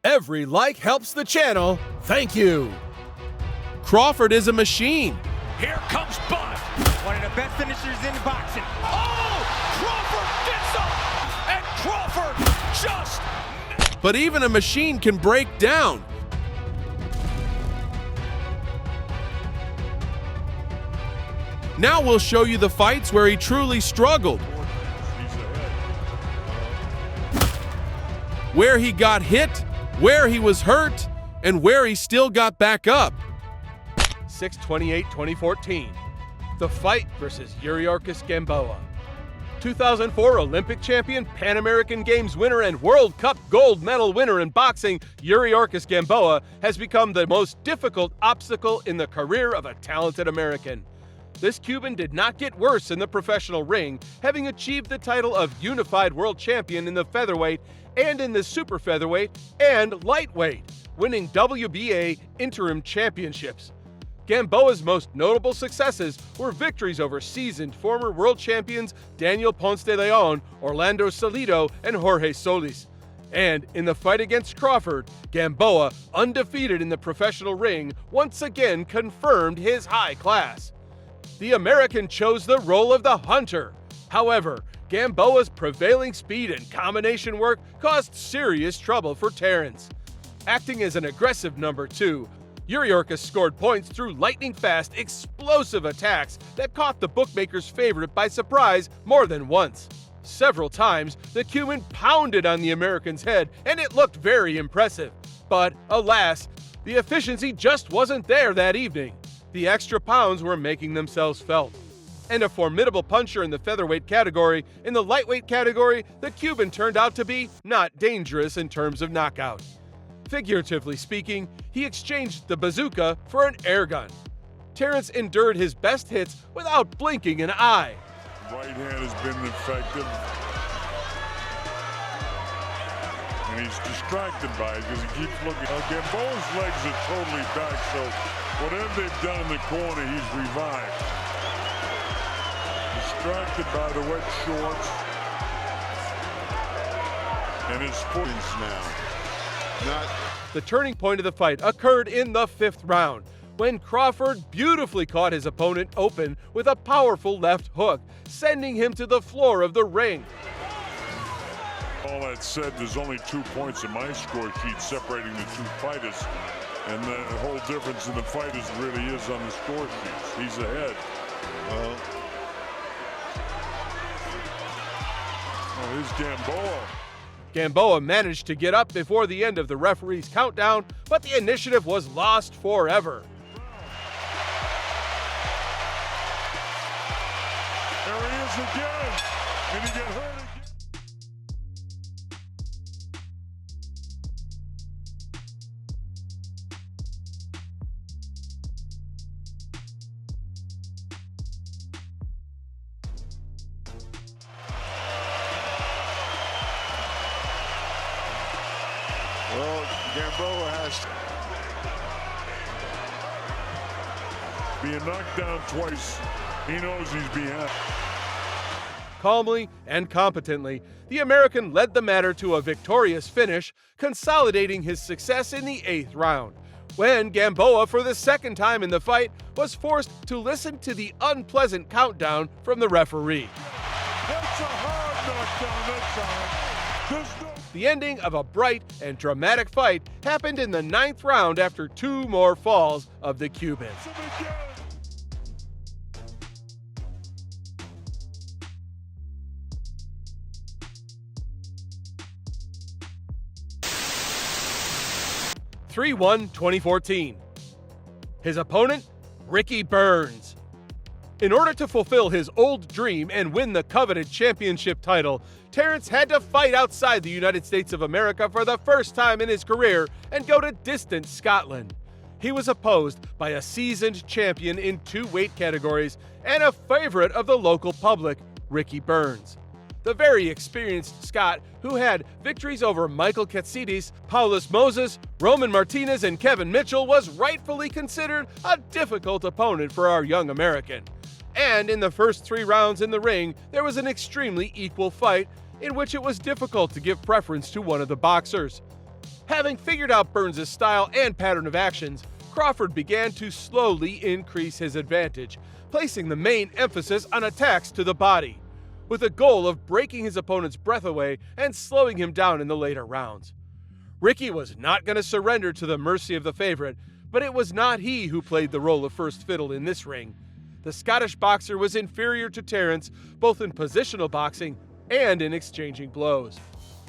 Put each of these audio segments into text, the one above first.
Every like helps the channel. Thank you. Crawford is a machine. Here comes Bud. One of the best finishers in boxing. Oh! Crawford gets up! And Crawford just... But even a machine can break down. Now we'll show you the fights where he truly struggled. Where he got hit, where he was hurt, and where he still got back up. 6/28/2014. The fight versus Yuriorkis Gamboa. 2004 Olympic champion, Pan American Games winner, and World Cup gold medal winner in boxing, Yuriorkis Gamboa has become the most difficult obstacle in the career of a talented American. This Cuban did not get worse in the professional ring, having achieved the title of unified world champion in the featherweight and in the super featherweight and lightweight, winning WBA interim championships. Gamboa's most notable successes were victories over seasoned former world champions Daniel Ponce de Leon, Orlando Salido, and Jorge Solis. And in the fight against Crawford, Gamboa, undefeated in the professional ring, once again confirmed his high class. The American chose the role of the hunter. However, Gamboa's prevailing speed and combination work caused serious trouble for Terrence. Acting as an aggressive number two, Yuriorkis scored points through lightning-fast, explosive attacks that caught the bookmakers' favorite by surprise more than once. Several times, the Cuban pounded on the American's head, and it looked very impressive. But, alas, the efficiency just wasn't there that evening. The extra pounds were making themselves felt. And a formidable puncher in the featherweight category, in the lightweight category, the Cuban turned out to be not dangerous in terms of knockout. Figuratively speaking, he exchanged the bazooka for an air gun. Terrence endured his best hits without blinking an eye. Right hand has been effective. And he's distracted by it because he keeps looking. Gamboa's legs are totally back, so whatever they've done in the corner, he's revived. Distracted by the wet shorts. And his footings now. The turning point of the fight occurred in the 5th round, when Crawford beautifully caught his opponent open with a powerful left hook, sending him to the floor of the ring. All that said, there's only 2 points in my score sheet separating the two fighters. And the whole difference in the fighters really is on the score sheets. He's ahead. Here's Gamboa. Gamboa managed to get up before the end of the referee's countdown, but the initiative was lost forever. There he is again, and he get hurt again. Well, Gamboa has to. Being knocked down twice, he knows he's behind. Calmly and competently, the American led the matter to a victorious finish, consolidating his success in the 8th round, when Gamboa, for the second time in the fight, was forced to listen to the unpleasant countdown from the referee. That's a hard knockdown that time. The ending of a bright and dramatic fight happened in the 9th round after 2 more falls of the Cuban. (3-1/2014). His opponent, Ricky Burns. In order to fulfill his old dream and win the coveted championship title, Terrence had to fight outside the United States of America for the first time in his career and go to distant Scotland. He was opposed by a seasoned champion in 2 weight categories and a favorite of the local public, Ricky Burns. The very experienced Scot, who had victories over Michael Katsidis, Paulus Moses, Roman Martinez, and Kevin Mitchell, was rightfully considered a difficult opponent for our young American. And in the first 3 rounds in the ring, there was an extremely equal fight in which it was difficult to give preference to one of the boxers. Having figured out Burns' style and pattern of actions, Crawford began to slowly increase his advantage, placing the main emphasis on attacks to the body, with the goal of breaking his opponent's breath away and slowing him down in the later rounds. Ricky was not going to surrender to the mercy of the favorite, but it was not he who played the role of first fiddle in this ring. The Scottish boxer was inferior to Terence, both in positional boxing and in exchanging blows.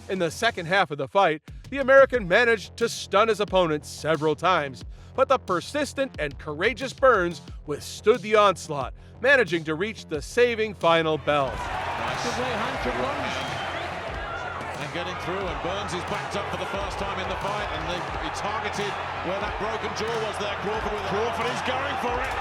In the second half of the fight, the American managed to stun his opponent several times, but the persistent and courageous Burns withstood the onslaught, managing to reach the saving final bell. Nice. Good right hand from Burns. And getting through, and Burns is backed up for the first time in the fight, and he targeted where that broken jaw was there. Crawford is going for it.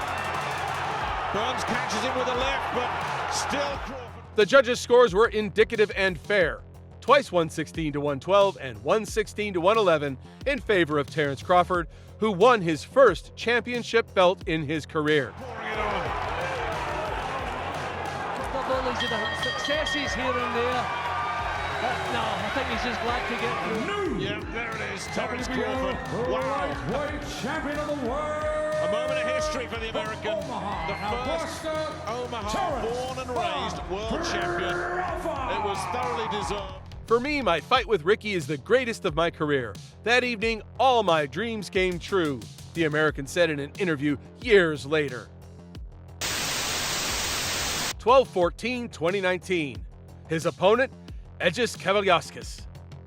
Burns catches him with a left, but still Crawford. The judges' scores were indicative and fair, twice 116 to 112 and 116 to 111 in favor of Terence Crawford, who won his first championship belt in his career. Not only did the successes here and there, but no, I think he's just glad to get through. Yeah, there it is, Terence Crawford. Wow. Champion of the world. A moment of history for the American. The first Omaha born and raised world champion. It was thoroughly deserved. For me, my fight with Ricky is the greatest of my career. That evening, all my dreams came true, the American said in an interview years later. 12-14-2019. His opponent, Kavaliauskas.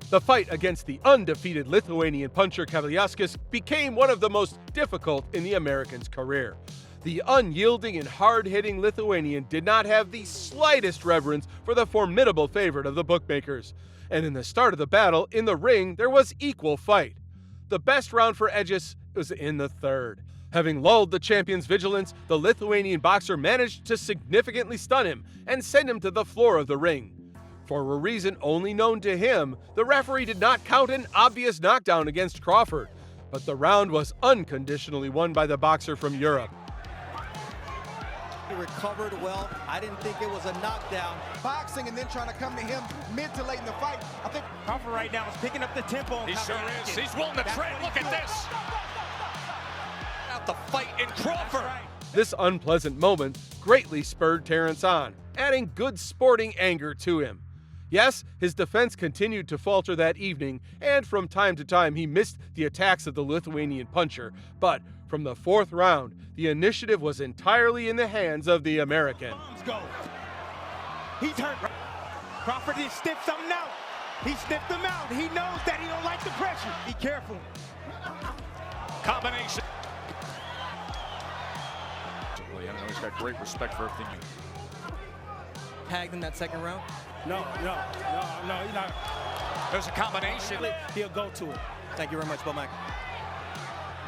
The fight against the undefeated Lithuanian puncher Kavaliauskas became one of the most difficult in the American's career. The unyielding and hard-hitting Lithuanian did not have the slightest reverence for the formidable favorite of the bookmakers. And in the start of the battle, in the ring, there was equal fight. The best round for Edges was in the third. Having lulled the champion's vigilance, the Lithuanian boxer managed to significantly stun him and send him to the floor of the ring. For a reason only known to him, the referee did not count an obvious knockdown against Crawford, but the round was unconditionally won by the boxer from Europe. He recovered well. I didn't think it was a knockdown. Boxing and then trying to come to him mid to late in the fight. I think Crawford right now is picking up the tempo. He sure is. He's willing to trade. Look at this. Out the fight in Crawford. This unpleasant moment greatly spurred Terence on, adding good sporting anger to him. Yes, his defense continued to falter that evening, and from time to time he missed the attacks of the Lithuanian puncher, but from the fourth round, the initiative was entirely in the hands of the American. Go. He's hurt. Crawford just sniffed something out. He sniffed him out. He knows that he don't like the pressure. Be careful. Combination. I know he's got great respect for everything. Tagged in that second round? No, he's not. There's a combination. He'll go to it. Thank you very much, Bo Mack.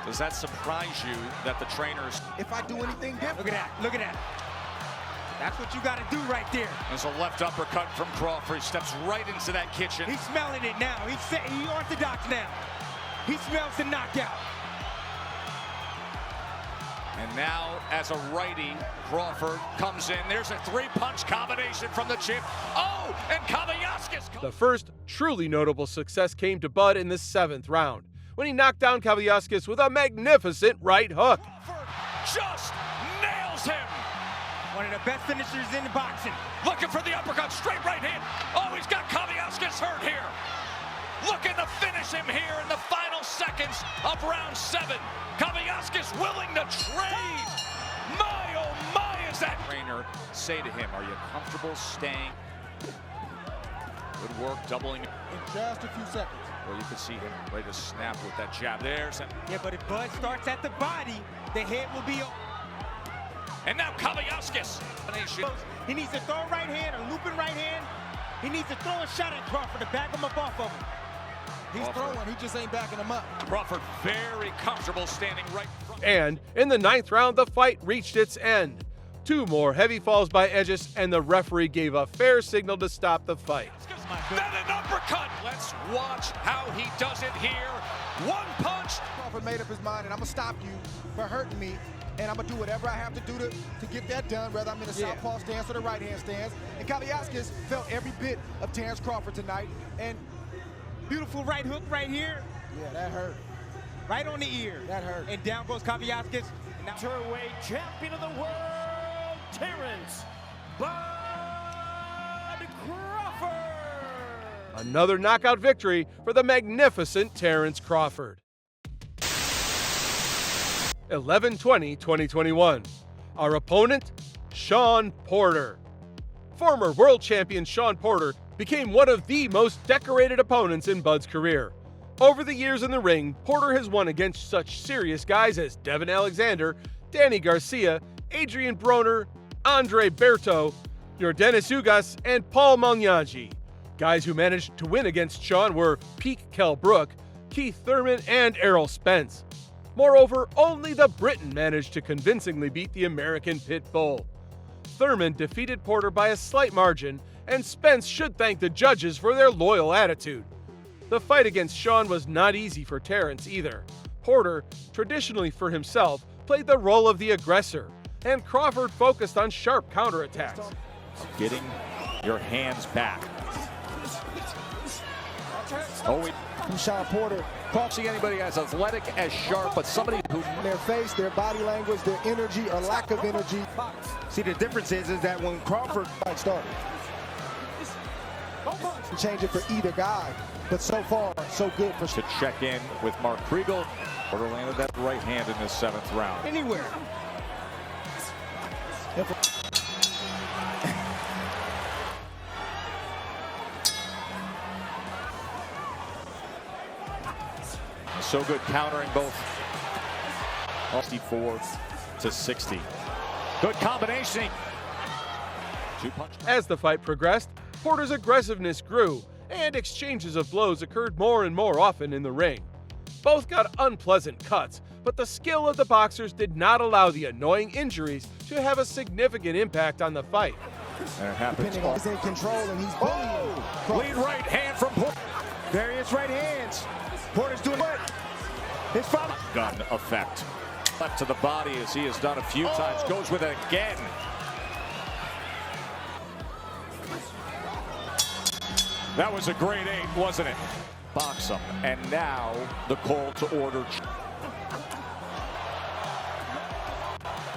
Does that surprise you that the trainers... if I do anything different. Look at that. Look at that. That's what you got to do right there. There's a left uppercut from Crawford. He steps right into that kitchen. He's smelling it now. He's orthodox now. He smells the knockout. And now, as a righty, Crawford comes in. There's a three-punch combination from the chip. Oh, and Kavaliauskas. The first truly notable success came to Bud in the seventh round, when he knocked down Kavaliauskas with a magnificent right hook. Crawford just nails him. One of the best finishers in the boxing. Looking for the uppercut, straight right hand. Oh, he's got Kavaliauskas hurt here. Looking to finish him here in the final seconds of round 7. Kavaliauskas willing to trade. My, oh my, is that... Trainer say to him, are you comfortable staying? Good work, doubling. In just a few seconds. Well, you can see him ready to snap with that jab. There's... Yeah, but if Bud starts at the body, the head will be... And now Kavaliauskas. He needs to throw a right hand, a looping right hand. He needs to throw a shot at Crawford to back him up off of him. He's throwing, he just ain't backing him up. Crawford very comfortable standing right in front. And in the ninth round, the fight reached its end. 2 more heavy falls by Edges, and the referee gave a fair signal to stop the fight. Then an uppercut. Let's watch how he does it here. One punch. Crawford made up his mind, and I'm going to stop you for hurting me, and I'm going to do whatever I have to do to get that done, whether I'm in a southpaw stance or the right-hand stance. And Kavaliauskas felt every bit of Terence Crawford tonight. And beautiful right hook right here. Yeah, that hurt. Right on the ear. That hurt. And down goes Kavaliauskas. And now Welterweight champion of the world, Terrence Bud Crawford. Another knockout victory for the magnificent Terrence Crawford. 11/20/2021. Our opponent, Shawn Porter. Former world champion Shawn Porter became one of the most decorated opponents in Bud's career. Over the years in the ring, Porter has won against such serious guys as Devin Alexander, Danny Garcia, Adrian Broner, Andre Berto, Yordenis Ugas, and Paul Malnaghi. Guys who managed to win against Shawn were Pete Kell Brook, Keith Thurman, and Errol Spence. Moreover, only the Briton managed to convincingly beat the American Pit Bull. Thurman defeated Porter by a slight margin, and Spence should thank the judges for their loyal attitude. The fight against Shawn was not easy for Terrence either. Porter, traditionally for himself, played the role of the aggressor, and Crawford focused on sharp counterattacks. Getting your hands back. From Shawn Porter. Can't see anybody as athletic, as sharp, but somebody who... Their face, their body language, their energy or lack of energy. see the difference is that when Crawford started. Change it for either guy, but so far, so good for... To check in with Mark Kriegel. Porter landed that right hand in the 7th round. anywhere. So good countering both. 64 to 60. Good combination. Two-punch. As the fight progressed, Porter's aggressiveness grew, and exchanges of blows occurred more and more often in the ring. Both got unpleasant cuts, but the skill of the boxers did not allow the annoying injuries to have a significant impact on the fight. And it happens. Depending on he's in control and he's bullying. Lead right hand from Porter. Various right hands. Porter's doing what? His father. Gun effect. Left to the body as he has done a few times. Goes with it again. That was a great 8, wasn't it? Box him. And now the call to order.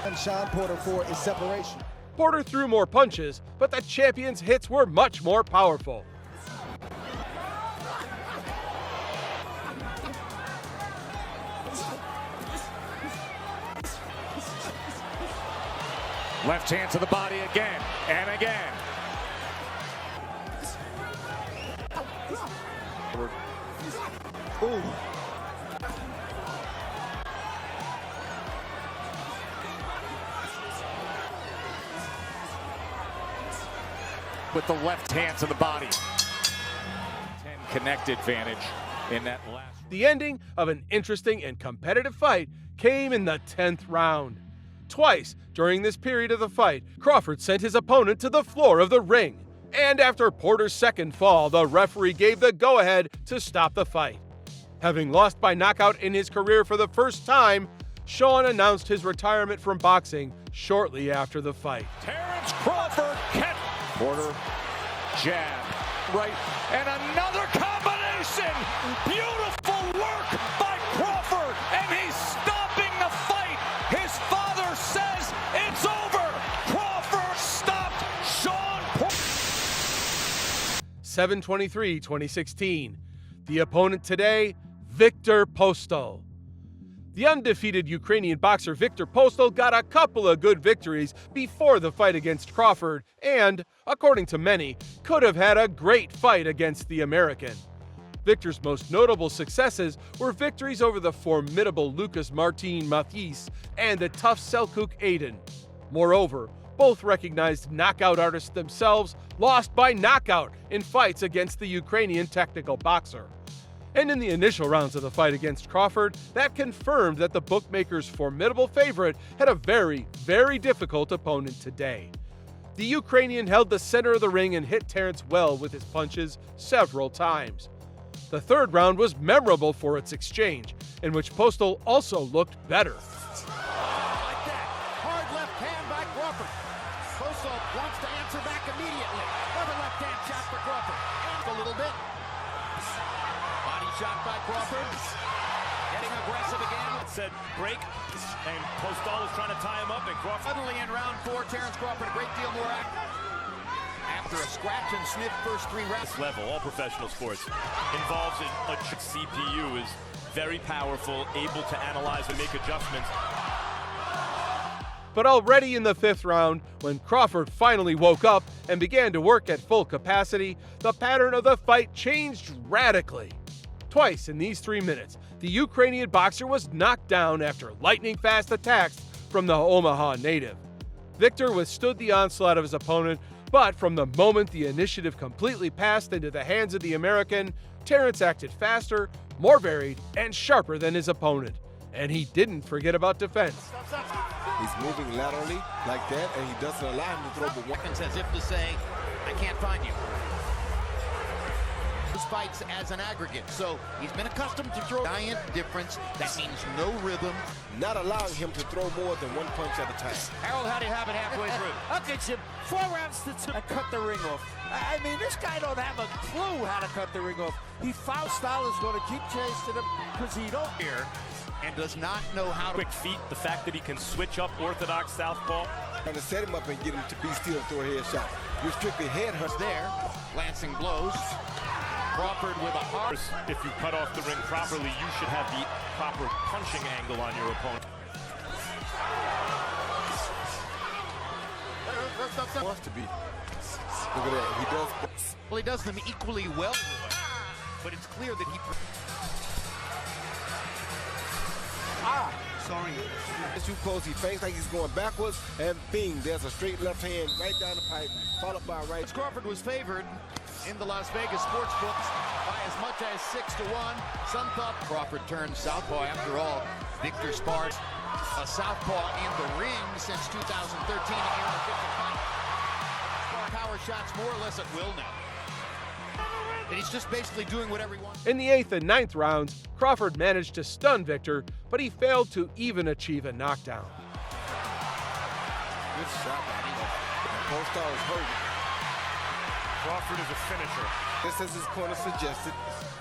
And Shawn Porter for is separation. Porter threw more punches, but the champion's hits were much more powerful. Left hand to the body again and again. Ooh. With the left hand to the body. 10 connect advantage in that last. The ending of an interesting and competitive fight came in the 10th round. Twice during this period of the fight, Crawford sent his opponent to the floor of the ring. And after Porter's second fall, the referee gave the go-ahead to stop the fight. Having lost by knockout in his career for the first time, Shawn announced his retirement from boxing shortly after the fight. Terrence Crawford, Porter, jab, right, and another combination. Beautiful work by Crawford, and he's stopping the fight. His father says it's over. Crawford stopped Shawn Porter. 7/23/2016. The opponent today, Viktor Postol. The undefeated Ukrainian boxer Viktor Postol got a couple of good victories before the fight against Crawford and, according to many, could have had a great fight against the American. Viktor's most notable successes were victories over the formidable Lucas Martin Mathis and the tough Selçuk Aydin. Moreover, both recognized knockout artists themselves lost by knockout in fights against the Ukrainian technical boxer. And in the initial rounds of the fight against Crawford, that confirmed that the bookmaker's formidable favorite had a very, very difficult opponent today. The Ukrainian held the center of the ring and hit Terrence well with his punches several times. The third round was memorable for its exchange, in which Postol also looked better. Like that. Hard left hand by Crawford. Postol wants to answer back immediately. Another left hand shot for Crawford. And a little bit. Body shot by Crawford. said break, and Postol is trying to tie him up, and Crawford. Suddenly in round 4, Terrence Crawford a great deal more active. After a scratch and sniff first 3 rounds. This level, all professional sports, involves a CPU is very powerful, able to analyze and make adjustments. But already in the 5th round, when Crawford finally woke up and began to work at full capacity, the pattern of the fight changed radically. Twice in these 3 minutes, the Ukrainian boxer was knocked down after lightning-fast attacks from the Omaha native. Victor withstood the onslaught of his opponent, but from the moment the initiative completely passed into the hands of the American, Terrence acted faster, more varied, and sharper than his opponent. And he didn't forget about defense. He's moving laterally like that, and he doesn't allow him to throw the one. As if to say, I can't find you. His fights as an aggregate, so he's been accustomed to throw. Giant difference. That means no rhythm. Not allowing him to throw more than 1 punch at a time. Harold, how do you have it halfway through? Look at him, 4 rounds to 2. I cut the ring off. I mean, this guy don't have a clue how to cut the ring off. He foul style is going to keep chasing him because he don't here. And does not know how to. Quick feet, the fact that he can switch up orthodox southpaw. Trying to set him up and get him to be still and throw a head shot. You're strictly head hunt. There, lancing blows. Crawford with a hard. If you cut off the ring properly, you should have the proper punching angle on your opponent. Wants to be. Look at that. He does. Well, he does them equally well, but it's clear that he. Sorry. It's too close. He feints like he's going backwards, and bing, there's a straight left hand right down the pipe, followed by a right. Crawford was favored in the Las Vegas sports books by as much as 6-1. Some thought Crawford turned southpaw. After all, Victor sparred a southpaw in the ring since 2013 again. Power shots more or less at will now. And he's just basically doing whatever he wants. In the 8th and 9th rounds, Crawford managed to stun Victor, but he failed to even achieve a knockdown. Good shot by him. Postol is hurt. Crawford is a finisher. Just as his corner suggested,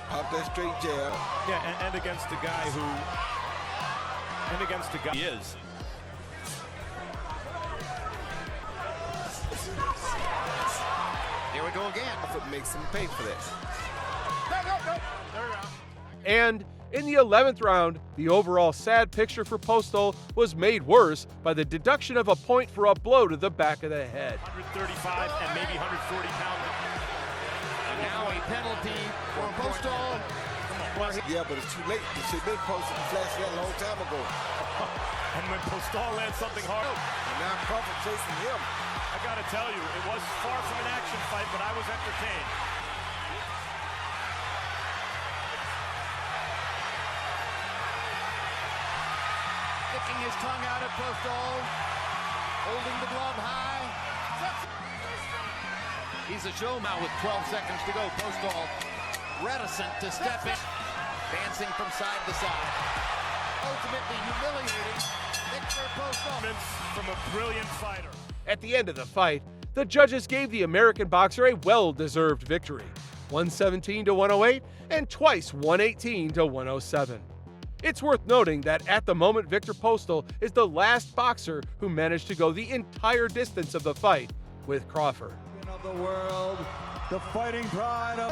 pop that straight jab. Yeah, and against a guy who, he is. Here we go again. Crawford makes him pay for this. And in the 11th round, the overall sad picture for Postol was made worse by the deduction of a point for a blow to the back of the head. 135 and maybe 140 pounds. And now a penalty for Postol. Yeah, but it's too late. It should have been posted and flashed that a long time ago. And when Postol lands something hard. And now Crawford chasing him. I gotta tell you, it was far from an action fight, but I was entertained. Sticking his tongue out at Postol, holding the glove high. He's a show now with 12 seconds to go. Postol reticent to step in, dancing from side to side. Ultimately humiliating Victor Postol. From a brilliant fighter. At the end of the fight, the judges gave the American boxer a well-deserved victory, 117-108 and twice 118-107. It's worth noting that at the moment, Victor Postol is the last boxer who managed to go the entire distance of the fight with Crawford. Of the world, the fighting pride of